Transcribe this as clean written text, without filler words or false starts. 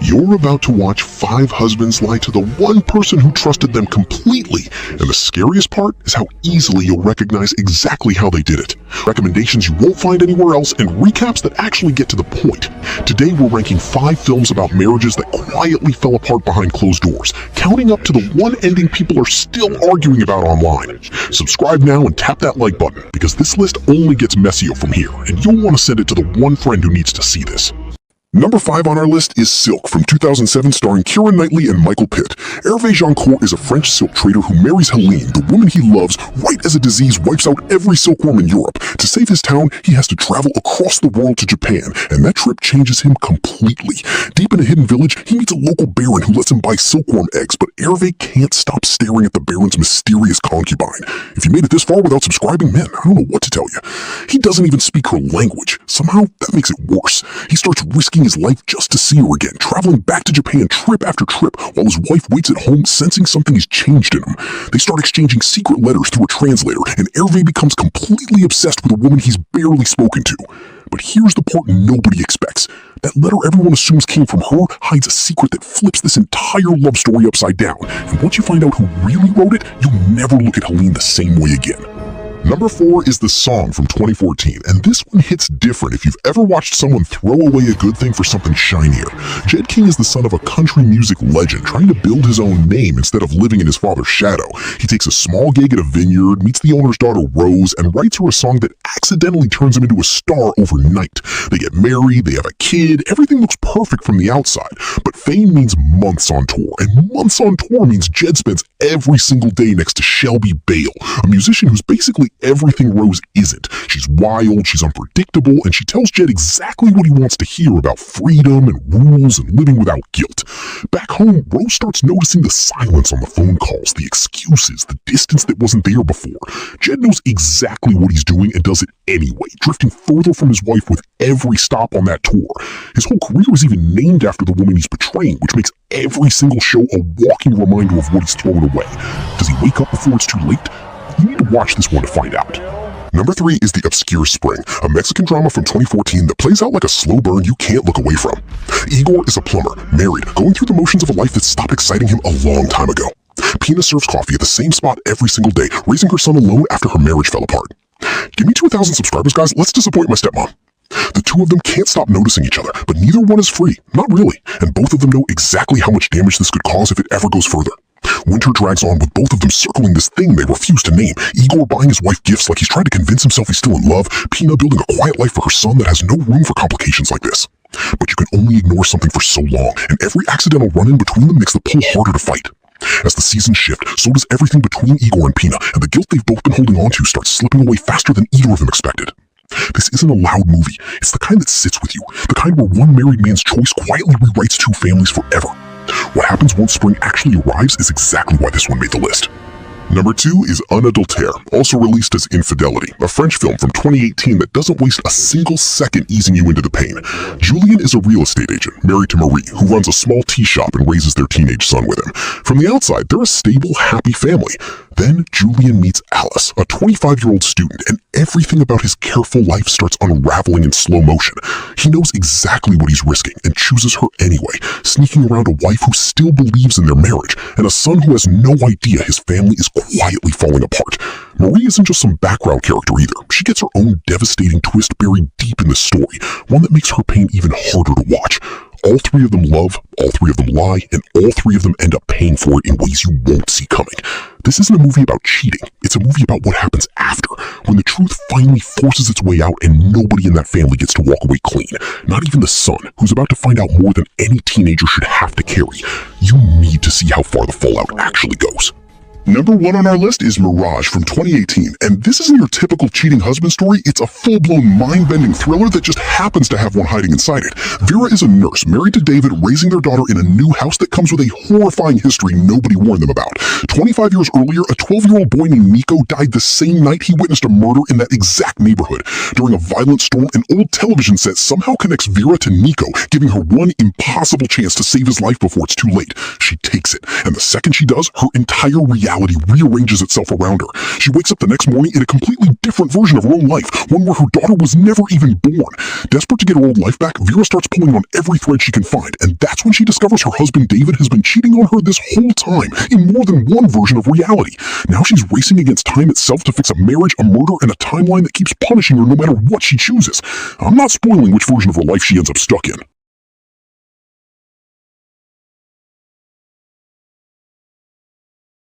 You're about to watch 5 husbands lie to the one person who trusted them completely, and the scariest part is how easily you'll recognize exactly how they did it. Recommendations you won't find anywhere else, and recaps that actually get to the point. Today we're ranking 5 films about marriages that quietly fell apart behind closed doors, counting up to the one ending people are still arguing about online. Subscribe now and tap that like button, because this list only gets messier from here, and you'll want to send it to the one friend who needs to see this. Number 5 on our list is Silk from 2007, starring Keira Knightley and Michael Pitt. Hervé Joncourt is a French silk trader who marries Helene, the woman he loves, right as a disease wipes out every silkworm in Europe. To save his town, he has to travel across the world to Japan, and that trip changes him completely. Deep in a hidden village, he meets a local baron who lets him buy silkworm eggs, but Hervé can't stop staring at the baron's mysterious concubine. If you made it this far without subscribing, man, I don't know what to tell you. He doesn't even speak her language. Somehow, that makes it worse. He starts risking his life just to see her again, traveling back to Japan trip after trip, while his wife waits at home sensing something has changed in him. They start exchanging secret letters through a translator, and Hervé becomes completely obsessed with a woman he's barely spoken to. But here's the part nobody expects. That letter everyone assumes came from her hides a secret that flips this entire love story upside down, and once you find out who really wrote it, you'll never look at Helene the same way again. Number 4 is The Song from 2014, and this one hits different if you've ever watched someone throw away a good thing for something shinier. Jed King is the son of a country music legend trying to build his own name instead of living in his father's shadow. He takes a small gig at a vineyard, meets the owner's daughter Rose, and writes her a song that accidentally turns him into a star overnight. They get married, they have a kid, everything looks perfect from the outside, but fame means months on tour, and months on tour means Jed spends every single day next to Shelby Bale, a musician who's basically everything Rose isn't. She's wild, she's unpredictable, and she tells Jed exactly what he wants to hear about freedom and rules and living without guilt. Back home, Rose starts noticing the silence on the phone calls, the excuses, the distance that wasn't there before. Jed knows exactly what he's doing and does it anyway, drifting further from his wife with every stop on that tour. His whole career is even named after the woman he's betraying, which makes every single show a walking reminder of what he's thrown away. Does he wake up before it's too late? You need to watch this one to find out. Number 3 is The Obscure Spring, a Mexican drama from 2014 that plays out like a slow burn you can't look away from. Igor is a plumber, married, going through the motions of a life that stopped exciting him a long time ago. Pina serves coffee at the same spot every single day, raising her son alone after her marriage fell apart. Give me 2,000 subscribers, guys. Let's disappoint my stepmom. The two of them can't stop noticing each other, but neither one is free. Not really. And both of them know exactly how much damage this could cause if it ever goes further. Winter drags on with both of them circling this thing they refuse to name. Igor buying his wife gifts like he's trying to convince himself he's still in love. Pina building a quiet life for her son that has no room for complications like this. But you can only ignore something for so long, and every accidental run-in between them makes the pull harder to fight. As the seasons shift, so does everything between Igor and Pina, and the guilt they've both been holding on to starts slipping away faster than either of them expected. This isn't a loud movie. It's the kind that sits with you, the kind where one married man's choice quietly rewrites 2 families forever. What happens once spring actually arrives is exactly why this one made the list. Number 2 is Adultere, also released as Infidelity, a French film from 2018 that doesn't waste a single second easing you into the pain. Julien is a real estate agent, married to Marie, who runs a small tea shop and raises their teenage son with him. From the outside, they're a stable, happy family. Then Julien meets Alice, a 25-year-old student, and everything about his careful life starts unraveling in slow motion. He knows exactly what he's risking and chooses her anyway, sneaking around a wife who still believes in their marriage, and a son who has no idea his family is quietly falling apart. Marie isn't just some background character either. She gets her own devastating twist buried deep in the story, one that makes her pain even harder to watch. All 3 of them love, all 3 of them lie, and all 3 of them end up paying for it in ways you won't see coming. This isn't a movie about cheating. It's a movie about what happens after, when the truth finally forces its way out and nobody in that family gets to walk away clean. Not even the son, who's about to find out more than any teenager should have to carry. You need to see how far the fallout actually goes. Number 1 on our list is Mirage from 2018, and this isn't your typical cheating husband story. It's a full-blown mind-bending thriller that just happens to have one hiding inside it. Vera is a nurse married to David, raising their daughter in a new house that comes with a horrifying history nobody warned them about. 25 years earlier, a 12-year-old boy named Nico died the same night he witnessed a murder in that exact neighborhood. During a violent storm, an old television set somehow connects Vera to Nico, giving her one impossible chance to save his life before it's too late. She takes it, and the second she does, her entire reality reality rearranges itself around her. She wakes up the next morning in a completely different version of her own life, one where her daughter was never even born. Desperate to get her old life back, Vera starts pulling on every thread she can find, and that's when she discovers her husband David has been cheating on her this whole time, in more than one version of reality. Now she's racing against time itself to fix a marriage, a murder, and a timeline that keeps punishing her no matter what she chooses. I'm not spoiling which version of her life she ends up stuck in.